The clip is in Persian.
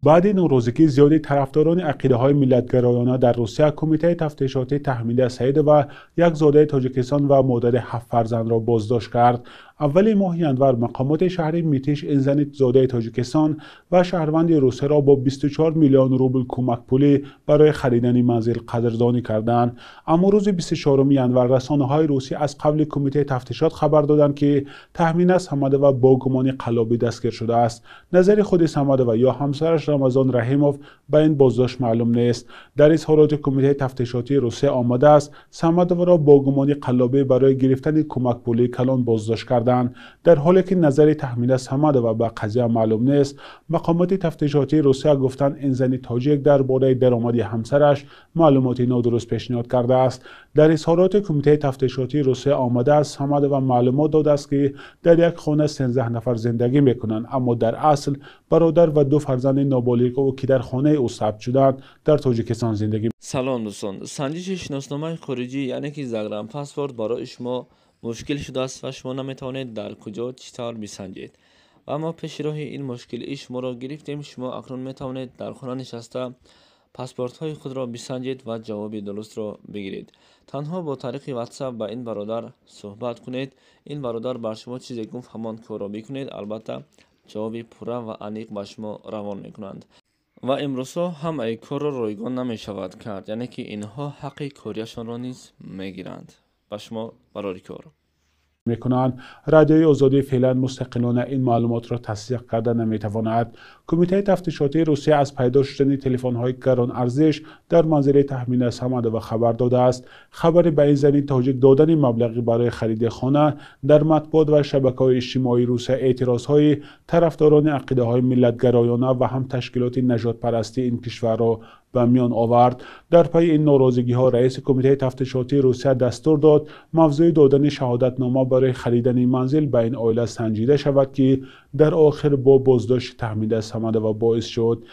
بعد نوروزگی زیادی طرفداران عقیده‌های ملیت‌گرایانه در روسیه کمیته تفتیشاتی تحمیل سعید و یک زاده تاجیکستان و مادر 7 فرزند را بازداشت کرد. اول ماه ژانویه مقامات شهری میتیش این زن زاده تاجیکستان و شهروند روسیه را با 24 میلیون روبل کمک پولی برای خریدن منزل قدردانی کردند. اما روز 24 ژانویه رسانه‌های روسی از قبل کمیته تفتیشات خبر دادند که تهمین سمده و با گمان قلابی دستگیر شده است. نظر خود سمده و یا همسرش رمضان رحیموف به این بازداشت معلوم نیست. در اظهارات کمیته تفتیشاتی روسیه آمده است سمدوو را با گمان قلابی برای گرفتن کمک پولی کلان بازداشت کردند. در حالی که نظر تحمیل سمدوو به قضیه معلوم نیست، مقامات تفتیشاتی روسیه گفتند این زن تاجیک درباره درآمد همسرش معلوماتی نادرست پیشنهاد کرده است. در اظهارات کمیته تفتیشاتی روسیه آمده است سمدوو معلومات داده است که در یک خانه 13 نفر زندگی میکنند، اما در اصل برادر و 2 فرزند نابالغ او که در خانه او ثبت شدند در تاجیکستان زندگی. سلام دوستان، سنجش شناسنامه خارجی یعنی که زگرم پاسپورت برای شما مشکل شده است و شما نمیتوانید در کجا چطور بسنجید. و اما پیش راه این مشکل شما را گرفتیم. شما اکنون میتوانید در خانه نشسته پاسپورت های خود را بسنجید و جواب درست را بگیرید. تنها با طریق واتساپ با این برادر صحبت کنید. این برادر بر شما چیزی گفت همان کار را بکنید. البته جواب پوره و عمیق به شما روان میکنند و امروزها هم ای کار را رایگان نمی شود کرد، یعنی که اینها حق کاریشان را نیز میگیرند. به شما برای کار میکنند. رادیوی آزادی فعلا مستقلانه این معلومات را تصدیق کرده نمیتواند. کمیته تفتیشاتی روسیه از پیدا شدن تلفن‌های گران ارزش در منزل تهمین سمدوو خبر داده است. خبر به این زن تاجیک دادن مبلغی برای خرید خانه در مطبوعات و شبکه‌های اجتماعی روسیه اعتراضهای طرفداران عقیده‌های ملت‌گرایانه و هم تشکیلات نجات پرستی این کشور را به میان آورد. در پی این ناراضگی ها رئیس کمیته تفتیشاتی روسیه دستور داد موضوع دادن شهادتنامه برای خریدن منزل به این عائله سنجیده شود که در آخر با بازداشت تحمیل سمدوو باعث شد.